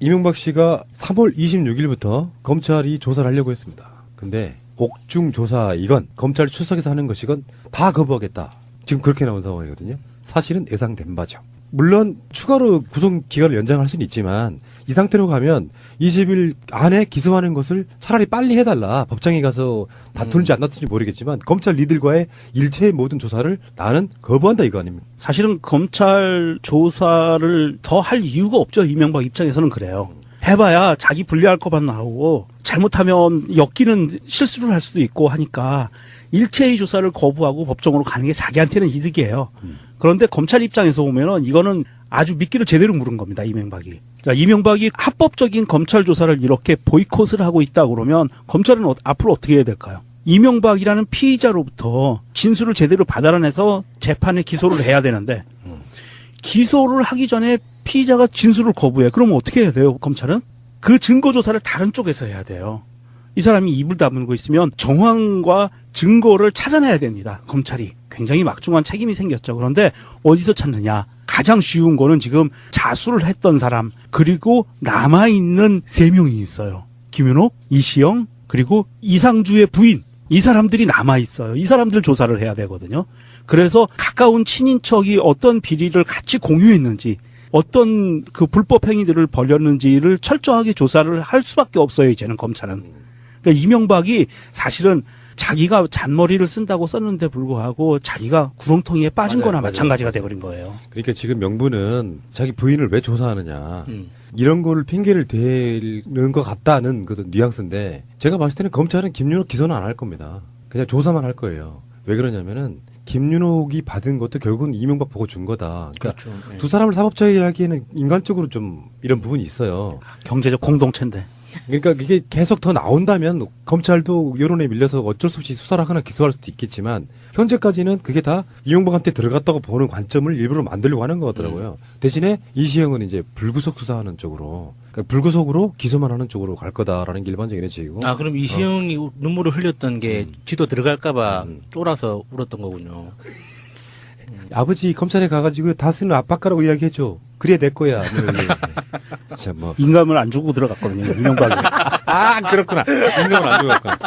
이명박 씨가 3월 26일부터 검찰이 조사를 하려고 했습니다. 근데 옥중 조사 이건 검찰 출석해서 하는 것이건 다 거부하겠다. 지금 그렇게 나온 상황이거든요. 사실은 예상된 바죠. 물론 추가로 구속 기간을 연장할 수는 있지만 이 상태로 가면 20일 안에 기소하는 것을 차라리 빨리 해달라. 법정에 가서 다투는지 안 다투는지 모르겠지만 검찰 리들과의 일체의 모든 조사를 나는 거부한다 이거 아닙니까? 사실은 검찰 조사를 더 할 이유가 없죠. 이명박 입장에서는 그래요. 해봐야 자기 불리할 것만 나오고 잘못하면 엮이는 실수를 할 수도 있고 하니까 일체의 조사를 거부하고 법정으로 가는 게 자기한테는 이득이에요. 그런데 검찰 입장에서 보면은 이거는 아주 미끼를 제대로 물은 겁니다. 이명박이. 그러니까 이명박이 합법적인 검찰 조사를 이렇게 보이콧을 하고 있다 그러면 검찰은 앞으로 어떻게 해야 될까요? 이명박이라는 피의자로부터 진술을 제대로 받아내서 재판에 기소를 해야 되는데 기소를 하기 전에 피의자가 진술을 거부해. 그러면 어떻게 해야 돼요, 검찰은? 그 증거 조사를 다른 쪽에서 해야 돼요. 이 사람이 입을 다물고 있으면 정황과 증거를 찾아내야 됩니다. 검찰이. 굉장히 막중한 책임이 생겼죠. 그런데 어디서 찾느냐? 가장 쉬운 거는 지금 자수를 했던 사람 그리고 남아있는 3명이 있어요. 김윤옥, 이시영 그리고 이상주의 부인. 이 사람들이 남아있어요. 이 사람들 조사를 해야 되거든요. 그래서 가까운 친인척이 어떤 비리를 같이 공유했는지 어떤 그 불법 행위들을 벌였는지를 철저하게 조사를 할 수밖에 없어요. 이제는 검찰은. 그러니까 이명박이 사실은 자기가 잔머리를 쓴다고 썼는데 불구하고 자기가 구렁텅이에 빠진 거나 마찬가지가 돼버린 거예요. 그러니까 지금 명분은 자기 부인을 왜 조사하느냐. 이런 거를 핑계를 대는 것 같다는 그 뉘앙스인데 제가 봤을 때는 검찰은 김윤옥 기소는 안 할 겁니다. 그냥 조사만 할 거예요. 왜 그러냐면은 김윤옥이 받은 것도 결국은 이명박 보고 준 거다. 그러니까 그렇죠. 네. 두 사람을 사법처리를 하기에는 인간적으로 좀 이런 부분이 있어요. 경제적 공동체인데. 그러니까 이게 계속 더 나온다면 검찰도 여론에 밀려서 어쩔 수 없이 수사를 하거나 기소할 수도 있겠지만 현재까지는 그게 다 이명박한테 들어갔다고 보는 관점을 일부러 만들려고 하는 것 같더라고요. 대신에 이시영은 이제 불구속 수사하는 쪽으로 그러니까 불구속으로 기소만 하는 쪽으로 갈 거다라는 게 일반적인 예측이고. 아, 그럼 이시영이 눈물을 흘렸던 게 쥐도 들어갈까봐 쫄아서 울었던 거군요. 아버지 검찰에 가가지고 다스는 아빠가라고 이야기해줘. 그래 내 거야. 진짜 뭐 인감을 안 주고 들어갔거든요. 이명박이. 아 그렇구나. 인정을 안 주고 갔구나.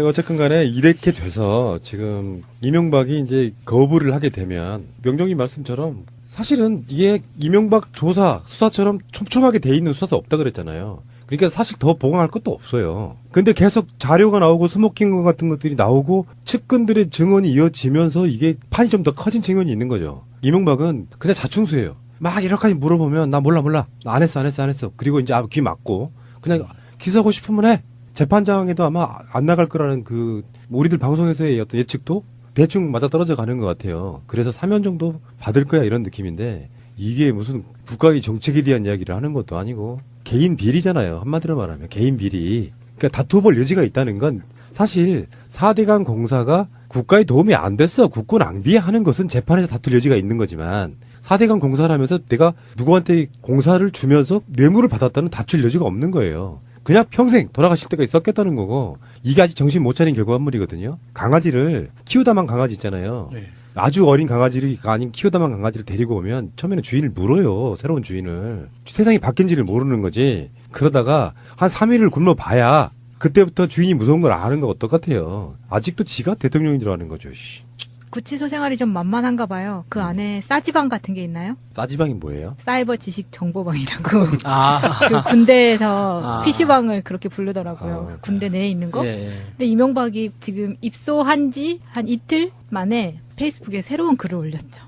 어쨌든 간에 이렇게 돼서 지금 이명박이 이제 거부를 하게 되면 명정님 말씀처럼 사실은 이게 이명박 조사 수사처럼 촘촘하게 돼 있는 수사도 없다 그랬잖아요. 그러니까 사실 더 보강할 것도 없어요. 근데 계속 자료가 나오고 스모킹 같은 것들이 나오고 측근들의 증언이 이어지면서 이게 판이 좀 더 커진 측면이 있는 거죠. 이명박은 그냥 자충수예요. 막 이렇게까지 물어보면 나 몰라 나 안 했어. 그리고 이제 귀 막고 그냥 기소하고 싶으면 해. 재판장에도 아마 안 나갈 거라는 그 우리들 방송에서의 어떤 예측도 대충 맞아떨어져 가는 것 같아요. 그래서 사면 정도 받을 거야 이런 느낌인데 이게 무슨 국가의 정책에 대한 이야기를 하는 것도 아니고 개인 비리잖아요. 한마디로 말하면 개인 비리. 그러니까 다투볼 여지가 있다는 건 사실 4대강 공사가 국가에 도움이 안 됐어. 국고 낭비하는 것은 재판에서 다툴 여지가 있는 거지만 4대강 공사를 하면서 내가 누구한테 공사를 주면서 뇌물을 받았다는 다툴 여지가 없는 거예요. 그냥 평생 돌아가실 때가 있었겠다는 거고 이게 아직 정신 못 차린 결과물이거든요. 강아지를 키우다만 강아지 있잖아요. 네. 아주 어린 강아지를 아닌 키우다만 강아지를 데리고 오면 처음에는 주인을 물어요. 새로운 주인을. 세상이 바뀐지를 모르는 거지. 그러다가 한 3일을 굶어봐야 그때부터 주인이 무서운 걸 아는 거 똑같아요. 아직도 지가 대통령인 줄 아는 거죠. 씨. 구치소 생활이 좀 만만한가 봐요. 그 안에 싸지방 같은 게 있나요? 싸지방이 뭐예요? 사이버 지식 정보방이라고. 아. 그 군대에서 아. PC방을 그렇게 부르더라고요. 아, 군대 내에 있는 거. 예. 근데 이명박이 지금 입소한 지 한 이틀 만에 페이스북에 새로운 글을 올렸죠.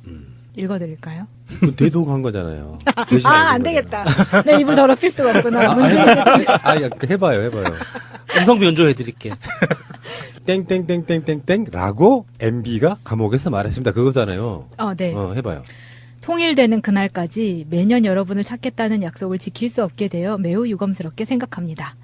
읽어드릴까요? 그 대독한 거잖아요. 안 되겠다. 내 입을 더럽힐 수가 없구나. 해봐요. 음성 변조해드릴게. 땡땡땡땡땡땡라고 MB가 감옥에서 말했습니다. 그거잖아요. 네. 해봐요. 통일되는 그날까지 매년 여러분을 찾겠다는 약속을 지킬 수 없게 되어 매우 유감스럽게 생각합니다.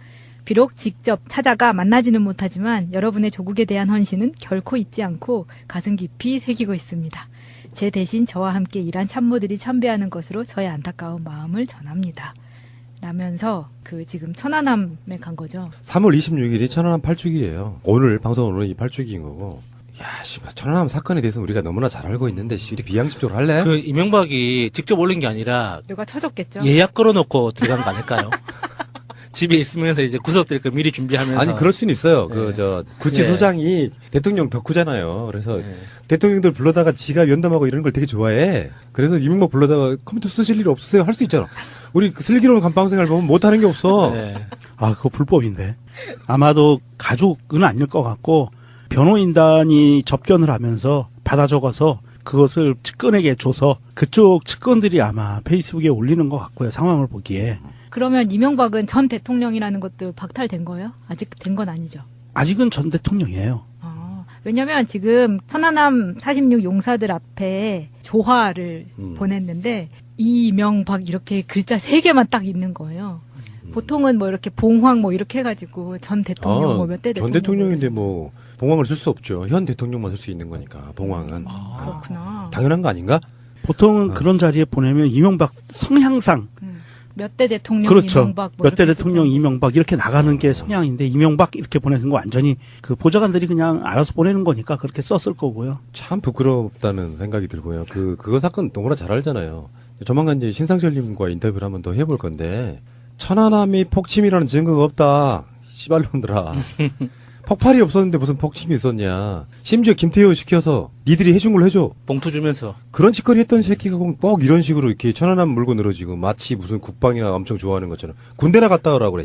비록 직접 찾아가 만나지는 못하지만 여러분의 조국에 대한 헌신은 결코 잊지 않고 가슴 깊이 새기고 있습니다. 제 대신 저와 함께 일한 참모들이 참배하는 것으로 저의 안타까운 마음을 전합니다. 라면서 그 지금 천안함에 간 거죠. 3월 26일이 천안함 8주기예요. 오늘 방송으로는 이 8주기인 거고 야, 씨발, 천안함 사건에 대해서 우리가 너무나 잘 알고 있는데, 이렇게 비양심적으로 할래? 그 이명박이 직접 올린 게 아니라 누가 쳐줬겠죠? 예약 걸어놓고 들어간 거 아닐까요? 집에 있으면서 이제 구석될 거 미리 준비하면서. 아니, 그럴 수는 있어요. 구치소장이 예. 대통령 덕후잖아요. 그래서 예. 대통령들 불러다가 지가 면담하고 이런 걸 되게 좋아해. 그래서 이명박 불러다가 컴퓨터 쓰실 일 없으세요? 할 수 있잖아. 우리 그 슬기로운 감방생활 보면 못하는 게 없어. 예. 아, 그거 불법인데. 아마도 가족은 아닐 것 같고 변호인단이 접견을 하면서 받아 적어서 그것을 측근에게 줘서 그쪽 측근들이 아마 페이스북에 올리는 것 같고요. 상황을 보기에. 그러면 이명박은 전 대통령이라는 것도 박탈된 거예요? 아직 된 건 아니죠? 아직은 전 대통령이에요. 왜냐면 지금 천안함 46 용사들 앞에 조화를 보냈는데 이명박 이렇게 글자 3개만 딱 있는 거예요. 보통은 뭐 이렇게 봉황 뭐 이렇게 해가지고 전 대통령 뭐 몇 대 대통령 전 대통령인데 뭐 봉황을 쓸 수 없죠. 현 대통령만 쓸 수 있는 거니까 봉황은. 그렇구나. 당연한 거 아닌가? 보통은 그런 자리에 보내면 이명박 성향상 몇 대 대통령 그렇죠. 이명박 뭐 몇 대 이렇게 대통령 쓰죠. 이명박 이렇게 나가는 게 성향인데 이명박 이렇게 보내는 거 완전히 그 보좌관들이 그냥 알아서 보내는 거니까 그렇게 썼을 거고요. 참 부끄럽다는 생각이 들고요. 그거 사건 너무나 잘 알잖아요. 조만간 이제 신상철님과 인터뷰를 한번 더 해볼 건데, 천안함이 폭침이라는 증거가 없다. 씨발놈들아. 폭발이 없었는데 무슨 폭침이 있었냐. 심지어 김태효 시켜서 니들이 해준 걸 해줘. 봉투 주면서. 그런 짓거리 했던 새끼가 꼭 이런 식으로 이렇게 천안함 물고 늘어지고 마치 무슨 국방이나 엄청 좋아하는 것처럼 군대나 갔다 오라고 그래.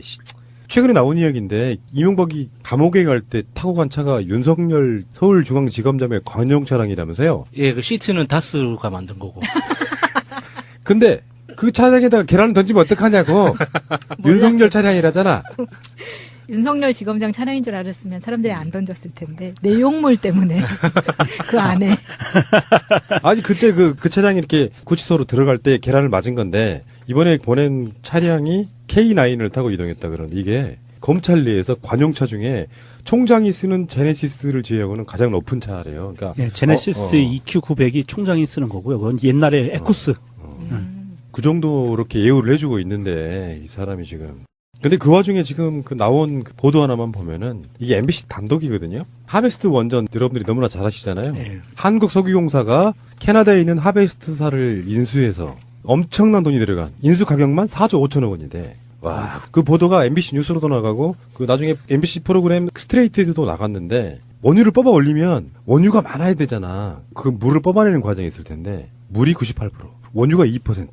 최근에 나온 이야기인데 이명박이 감옥에 갈 때 타고 간 차가 윤석열 서울중앙지검장의 관용 차량이라면서요. 예, 그 시트는 다스가 만든 거고. 근데 그 차량에다가 계란을 던지면 어떡하냐고. 윤석열 차량이라잖아. 윤석열 지검장 차량인 줄 알았으면 사람들이 안 던졌을 텐데 내용물 때문에 그 안에 아니 그때 그 차량이 이렇게 구치소로 들어갈 때 계란을 맞은 건데 이번에 보낸 차량이 K9을 타고 이동했다 그러는데 이게 검찰 내에서 관용차 중에 총장이 쓰는 제네시스를 제외하고는 가장 높은 차래요. 그러니까 예, 제네시스 EQ900이 총장이 쓰는 거고요. 그건 옛날에 에쿠스. 그 정도 이렇게 예우를 해주고 있는데 이 사람이 지금. 근데 그 와중에 지금 그 나온 그 보도 하나만 보면은 이게 MBC 단독이거든요. 하베스트 원전 여러분들이 너무나 잘 아시잖아요. 네. 한국석유공사가 캐나다에 있는 하베스트사를 인수해서 엄청난 돈이 들어간 인수 가격만 4조 5천억 원인데 와, 그 보도가 MBC 뉴스로도 나가고 그 나중에 MBC 프로그램 스트레이트에서도 나갔는데 원유를 뽑아 올리면 원유가 많아야 되잖아. 그 물을 뽑아내는 과정이 있을 텐데 물이 98%, 원유가 2%.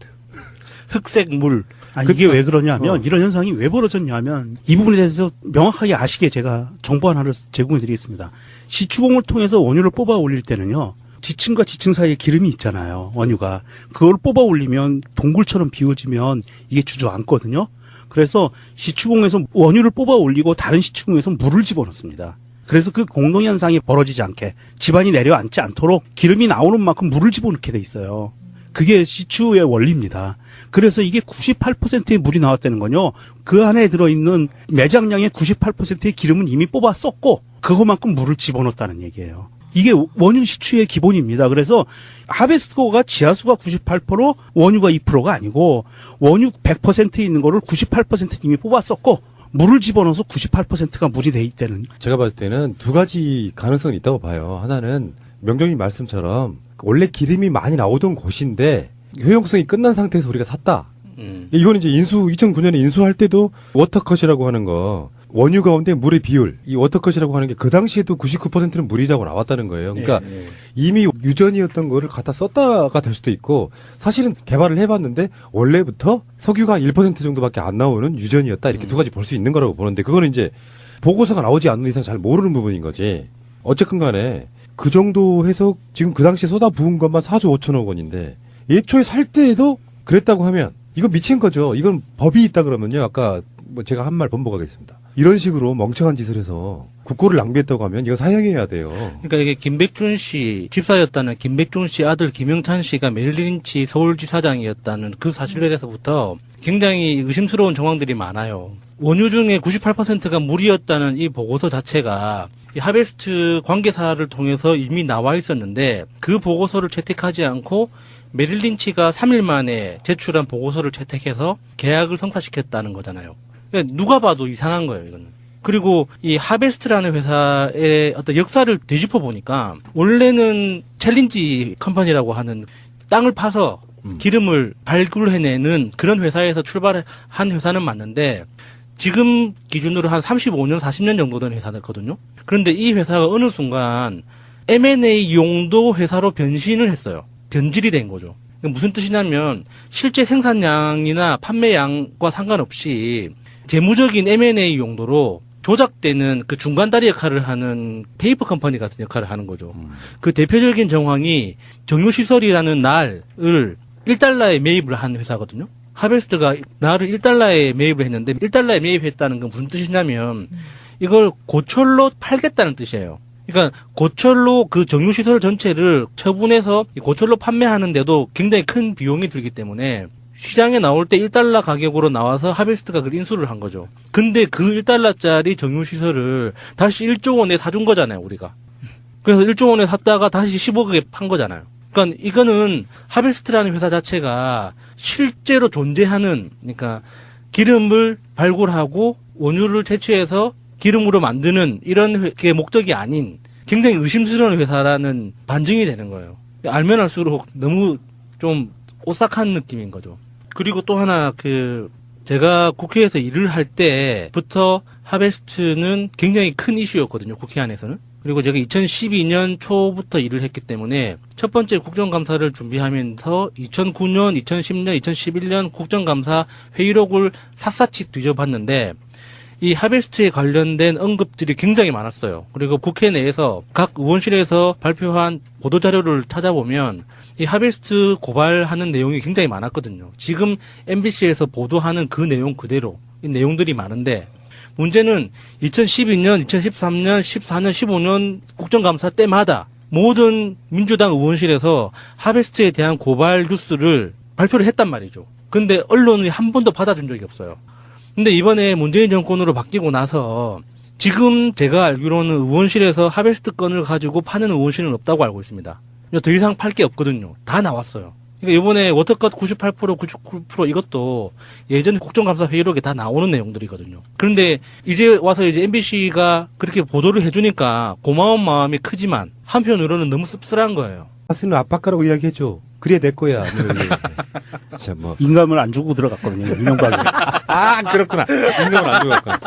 흑색 물. 이게 왜 그러냐면 이런 현상이 왜 벌어졌냐면 이 부분에 대해서 명확하게 아시게 제가 정보 하나를 제공해 드리겠습니다. 시추공을 통해서 원유를 뽑아 올릴 때는요. 지층과 지층 사이에 기름이 있잖아요. 원유가. 그걸 뽑아 올리면 동굴처럼 비워지면 이게 주저앉거든요. 그래서 시추공에서 원유를 뽑아 올리고 다른 시추공에서 물을 집어넣습니다. 그래서 그 공동현상이 벌어지지 않게 집안이 내려앉지 않도록 기름이 나오는 만큼 물을 집어넣게 돼 있어요. 그게 시추의 원리입니다. 그래서 이게 98%의 물이 나왔다는 건요. 그 안에 들어있는 매장량의 98%의 기름은 이미 뽑아 썼고 그것만큼 물을 집어넣었다는 얘기예요. 이게 원유 시추의 기본입니다. 그래서 하베스트코가 지하수가 98%, 원유가 2%가 아니고 원유 100%에 있는 거를 98% 이미 뽑아 썼고 물을 집어넣어서 98%가 물이 돼 있다는. 제가 봤을 때는 두 가지 가능성이 있다고 봐요. 하나는 명정님 말씀처럼 원래 기름이 많이 나오던 곳인데 효용성이 끝난 상태에서 우리가 샀다. 이건 이제 2009년에 인수할 때도 워터컷이라고 하는 거, 원유 가운데 물의 비율, 이 워터컷이라고 하는 게 그 당시에도 99%는 물이라고 나왔다는 거예요. 그러니까 이미 유전이었던 거를 갖다 썼다가 될 수도 있고, 사실은 개발을 해봤는데 원래부터 석유가 1% 정도밖에 안 나오는 유전이었다. 이렇게 두 가지 볼 수 있는 거라고 보는데, 그거는 이제 보고서가 나오지 않는 이상 잘 모르는 부분인 거지. 어쨌든 간에 그 정도 해서 지금 그 당시에 쏟아 부은 것만 4조 5천억 원인데 예초에 살 때에도 그랬다고 하면 이건 미친 거죠. 이건 법이 있다 그러면요. 아까 뭐 제가 한 말 번복하겠습니다. 이런 식으로 멍청한 짓을 해서 국고를 낭비했다고 하면 이거 사형해야 돼요. 그러니까 이게 김백준 씨 집사였다는 김백준 씨 아들 김영찬 씨가 메릴린치 서울지사장이었다는 그 사실에 대해서부터 굉장히 의심스러운 정황들이 많아요. 원유 중에 98%가 물이었다는 이 보고서 자체가 이 하베스트 관계사를 통해서 이미 나와 있었는데 그 보고서를 채택하지 않고 메릴린치가 3일 만에 제출한 보고서를 채택해서 계약을 성사시켰다는 거잖아요. 그러니까 누가 봐도 이상한 거예요, 이거는. 그리고 이 하베스트라는 회사의 어떤 역사를 되짚어 보니까 원래는 챌린지 컴퍼니라고 하는 땅을 파서 기름을 발굴해내는 그런 회사에서 출발한 회사는 맞는데 지금 기준으로 한 35년, 40년 정도 된 회사였거든요. 그런데 이 회사가 어느 순간 M&A 용도 회사로 변신을 했어요. 변질이 된 거죠. 무슨 뜻이냐면 실제 생산량이나 판매량과 상관없이 재무적인 M&A 용도로 조작되는 그 중간다리 역할을 하는 페이퍼 컴퍼니 같은 역할을 하는 거죠. 그 대표적인 정황이 정유시설이라는 날을 1달러에 매입을 한 회사거든요. 하베스트가 날을 1달러에 매입을 했는데 1달러에 매입했다는 건 무슨 뜻이냐면 이걸 고철로 팔겠다는 뜻이에요. 그러니까 고철로 그 정유시설 전체를 처분해서 고철로 판매하는데도 굉장히 큰 비용이 들기 때문에 시장에 나올 때 1달러 가격으로 나와서 하베스트가 그걸 인수를 한 거죠. 근데 그 1달러짜리 정유시설을 다시 1조 원에 사준 거잖아요, 우리가. 그래서 1조 원에 샀다가 다시 15억에 판 거잖아요. 그러니까 이거는 하베스트라는 회사 자체가 실제로 존재하는, 그러니까 기름을 발굴하고 원유를 채취해서 기름으로 만드는 이런 게 목적이 아닌 굉장히 의심스러운 회사라는 반증이 되는 거예요. 알면 알수록 너무 좀 오싹한 느낌인 거죠. 그리고 또 하나 제가 국회에서 일을 할 때부터 하베스트는 굉장히 큰 이슈였거든요. 국회 안에서는. 그리고 제가 2012년 초부터 일을 했기 때문에 첫 번째 국정감사를 준비하면서 2009년, 2010년, 2011년 국정감사 회의록을 샅샅이 뒤져봤는데 이 하베스트에 관련된 언급들이 굉장히 많았어요. 그리고 국회 내에서 각 의원실에서 발표한 보도자료를 찾아보면 이 하베스트 고발하는 내용이 굉장히 많았거든요. 지금 MBC에서 보도하는 그 내용 그대로 이 내용들이 많은데 문제는 2012년, 2013년, 14년, 15년 국정감사 때마다 모든 민주당 의원실에서 하베스트에 대한 고발 뉴스를 발표를 했단 말이죠. 근데 언론이 한 번도 받아준 적이 없어요. 근데 이번에 문재인 정권으로 바뀌고 나서 지금 제가 알기로는 의원실에서 하베스트 건을 가지고 파는 의원실은 없다고 알고 있습니다. 더 이상 팔 게 없거든요. 다 나왔어요. 그러니까 이번에 워터컷 98%, 99% 이것도 예전 국정감사 회의록에 다 나오는 내용들이거든요. 그런데 이제 와서 이제 MBC가 그렇게 보도를 해주니까 고마운 마음이 크지만 한편으로는 너무 씁쓸한 거예요. 가스는 압박가라고 이야기해줘. 그래 내 거야. 진짜 뭐 인감을 안 주고 들어갔거든요. 이명박이. 아 그렇구나. 인정을 안 주고 갔구나.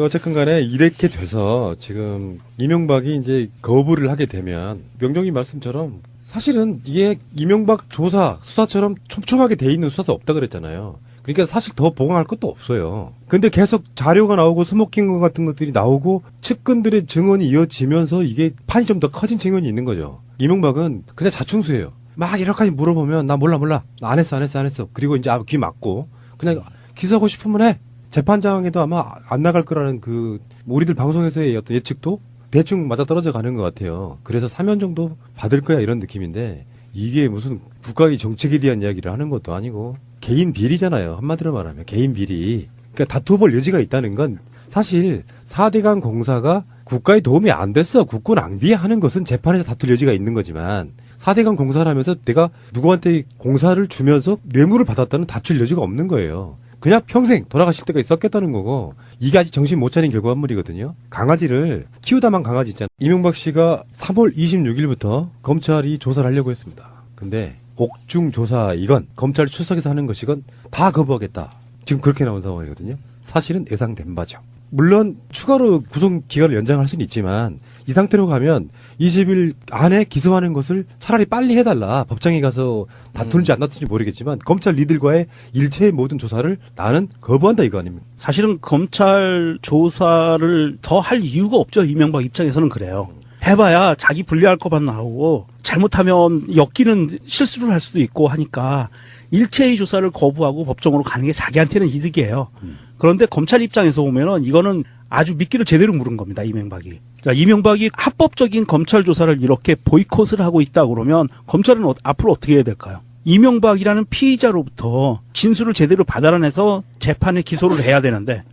어쨌든 간에 이렇게 돼서 지금 이명박이 이제 거부를 하게 되면 명정이 말씀처럼 사실은 이게 이명박 조사 수사처럼 촘촘하게 돼 있는 수사도 없다 그랬잖아요. 그러니까 사실 더 보강할 것도 없어요. 근데 계속 자료가 나오고 스모킹 같은 것들이 나오고 측근들의 증언이 이어지면서 이게 판이 좀 더 커진 측면이 있는 거죠. 이명박은 그냥 자충수예요. 막 이렇게까지 물어보면 나 몰라 나 안 했어. 그리고 이제 귀 막고 그냥 기소하고 싶으면 해. 재판장에도 아마 안 나갈 거라는 우리들 방송에서의 어떤 예측도 대충 맞아떨어져 가는 것 같아요. 그래서 사면 정도 받을 거야 이런 느낌인데 이게 무슨 국가의 정책에 대한 이야기를 하는 것도 아니고 개인 비리잖아요. 한마디로 말하면 개인 비리. 그러니까 다투볼 여지가 있다는 건 사실 4대강 공사가 국가에 도움이 안 됐어. 국고 낭비하는 것은 재판에서 다툴 여지가 있는 거지만 4대강 공사를 하면서 내가 누구한테 공사를 주면서 뇌물을 받았다는 다툴 여지가 없는 거예요. 그냥 평생 돌아가실 때가 있었겠다는 거고 이게 아직 정신 못 차린 결과물이거든요. 강아지를 키우다만 강아지 있잖아요. 이명박 씨가 3월 26일부터 검찰이 조사를 하려고 했습니다. 근데 옥중 조사 이건 검찰 출석해서 하는 것이건 다 거부하겠다. 지금 그렇게 나온 상황이거든요. 사실은 예상된 바죠. 물론 추가로 구속 기간을 연장할 수는 있지만 이 상태로 가면 20일 안에 기소하는 것을 차라리 빨리 해달라. 법정에 가서 다투는지 안 다투는지 모르겠지만 검찰 리들과의 일체의 모든 조사를 나는 거부한다 이거 아닙니까? 사실은 검찰 조사를 더 할 이유가 없죠. 이명박 입장에서는 그래요. 해봐야 자기 불리할 것만 나오고 잘못하면 엮이는 실수를 할 수도 있고 하니까 일체의 조사를 거부하고 법정으로 가는 게 자기한테는 이득이에요. 그런데 검찰 입장에서 보면은 이거는 아주 미끼를 제대로 물은 겁니다. 이명박이. 그러니까 이명박이 합법적인 검찰 조사를 이렇게 보이콧을 하고 있다 그러면 검찰은 앞으로 어떻게 해야 될까요? 이명박이라는 피의자로부터 진술을 제대로 받아내서 재판에 기소를 해야 되는데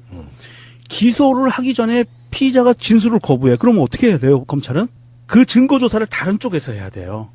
기소를 하기 전에 피의자가 진술을 거부해. 그러면 어떻게 해야 돼요? 검찰은? 그 증거 조사를 다른 쪽에서 해야 돼요.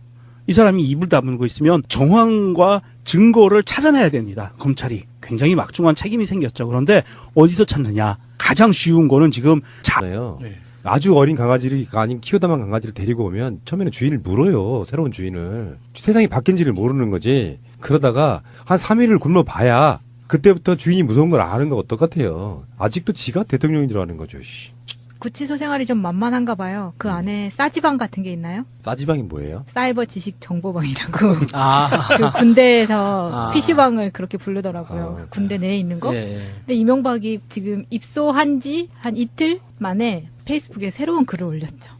이 사람이 입을 다물고 있으면 정황과 증거를 찾아내야 됩니다. 검찰이. 굉장히 막중한 책임이 생겼죠. 그런데 어디서 찾느냐. 가장 쉬운 거는 지금 잖아요. 네. 아주 어린 강아지를 아니면 키우다만 강아지를 데리고 오면 처음에는 주인을 물어요. 새로운 주인을. 세상이 바뀐지를 모르는 거지. 그러다가 한 3일을 굶어봐야 그때부터 주인이 무서운 걸 아는 거 똑같아요. 아직도 지가 대통령인 줄 아는 거죠. 씨. 구치소 생활이 좀 만만한가 봐요. 그 안에 싸지방 같은 게 있나요? 싸지방이 뭐예요? 사이버 지식 정보방이라고. 아, 그 군대에서 아. PC방을 그렇게 부르더라고요. 아, 군대 내에 있는 거. 예, 예. 근데 이명박이 지금 입소한 지 한 이틀 만에 페이스북에 새로운 글을 올렸죠.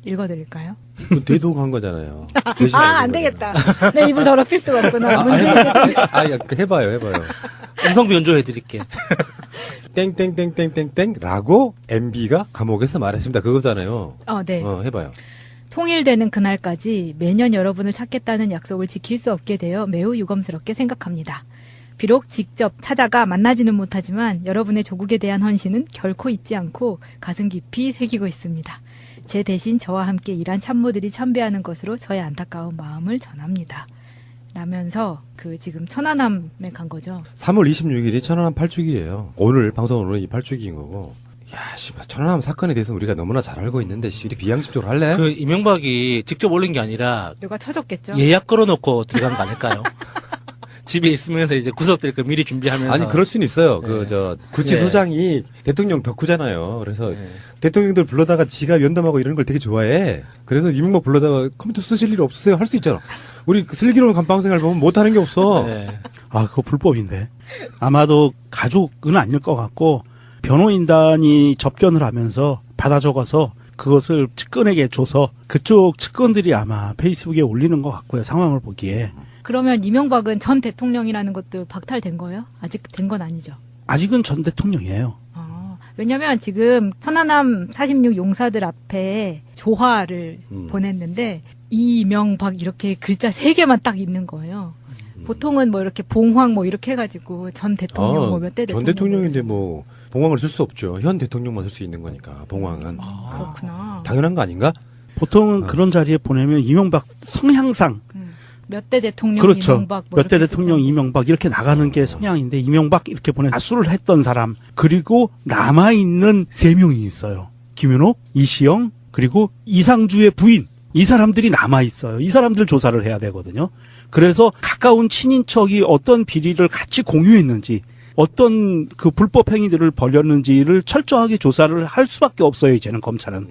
읽어드릴까요? 그 대동한 거잖아요. 안 되겠다. 내 입을 더럽힐 수가 없구나. 문재인 해봐요. 음성 변조해드릴게. 땡땡땡땡땡땡라고 MB가 감옥에서 말했습니다. 그거잖아요. 네. 해봐요. 통일되는 그날까지 매년 여러분을 찾겠다는 약속을 지킬 수 없게 되어 매우 유감스럽게 생각합니다. 비록 직접 찾아가 만나지는 못하지만 여러분의 조국에 대한 헌신은 결코 잊지 않고 가슴 깊이 새기고 있습니다. 제 대신 저와 함께 일한 참모들이 참배하는 것으로 저의 안타까운 마음을 전합니다. 라면서 그 지금 천안함에 간 거죠. 3월 26일이 천안함 8주기예요. 오늘 방송으로는 이 8주기인 거고. 야, 씨, 천안함 사건에 대해서 우리가 너무나 잘 알고 있는데 씨, 이렇게 비양심적으로 할래? 그 이명박이 직접 올린 게 아니라 누가 쳐줬겠죠? 예약 걸어놓고 들어간 거 아닐까요? 집에 있으면서 이제 구석될 거 미리 준비하면서. 아니 그럴 수는 있어요. 예. 구치소장이 대통령 덕후잖아요. 그래서 예. 대통령들 불러다가 지가 면담하고 이런 걸 되게 좋아해. 그래서 이명박 불러다가 컴퓨터 쓰실 일 없으세요? 할 수 있잖아. 우리 그 슬기로운 감방생활 보면 못하는 게 없어. 예. 아, 그거 불법인데. 아마도 가족은 아닐 것 같고 변호인단이 접견을 하면서 받아 적어서 그것을 측근에게 줘서 그쪽 측근들이 아마 페이스북에 올리는 것 같고요. 상황을 보기에. 그러면 이명박은 전 대통령이라는 것도 박탈된 거예요? 아직 된 건 아니죠? 아직은 전 대통령이에요. 왜냐면 지금 천안함 46 용사들 앞에 조화를 보냈는데 이명박 이렇게 글자 3개만 딱 있는 거예요. 보통은 뭐 이렇게 봉황 뭐 이렇게 해가지고 전 대통령 뭐 몇 대 대통령 전 대통령인데 뭐 봉황을 쓸 수 없죠. 현 대통령만 쓸 수 있는 거니까 봉황은. 그렇구나. 당연한 거 아닌가? 보통은 그런 자리에 보내면 이명박 성향상 몇 대 대통령 그렇죠. 이명박 뭐 몇 대 이렇게 대통령 쓰죠. 이명박 이렇게 나가는 게 성향인데 이명박 이렇게 보내 다수를 했던 사람 그리고 남아있는 3명이 있어요. 김윤옥, 이시영 그리고 이상주의 부인 이 사람들이 남아있어요. 이 사람들 조사를 해야 되거든요. 그래서 가까운 친인척이 어떤 비리를 같이 공유했는지 어떤 그 불법 행위들을 벌였는지를 철저하게 조사를 할 수밖에 없어요. 이제는 검찰은.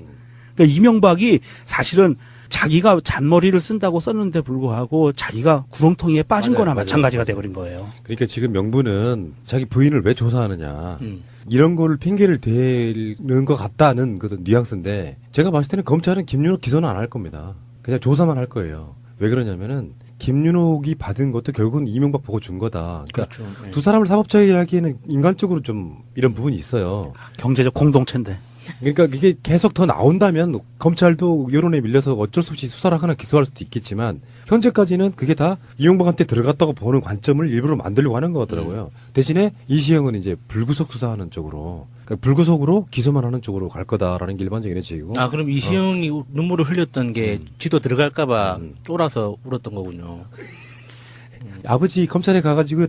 그러니까 이명박이 사실은 자기가 잔머리를 쓴다고 썼는데 불구하고 자기가 구렁텅이에 빠진 거나 마찬가지가 돼버린 거예요. 그러니까 지금 명분은 자기 부인을 왜 조사하느냐. 음. 이런 거를 핑계를 대는 것 같다는 그 뉘앙스인데 제가 봤을 때는 검찰은 김윤옥 기소는 안 할 겁니다. 그냥 조사만 할 거예요. 왜 그러냐면은 김윤옥이 받은 것도 결국은 이명박 보고 준 거다. 그러니까 그렇죠. 예. 두 사람을 사법처리하기에는 인간적으로 좀 이런 부분이 있어요. 경제적 공동체인데. 그러니까 이게 계속 더 나온다면 검찰도 여론에 밀려서 어쩔 수 없이 수사를 하거나 기소할 수도 있겠지만 현재까지는 그게 다 이명박한테 들어갔다고 보는 관점을 일부러 만들려고 하는 것 같더라고요. 대신에 이시영은 이제 불구속 수사하는 쪽으로 그러니까 불구속으로 기소만 하는 쪽으로 갈 거다라는 게 일반적인 예측이고. 아, 그럼 이시영이 눈물을 흘렸던 게 지도 들어갈까봐 쫄아서 울었던 거군요. 아버지 검찰에 가가지고 다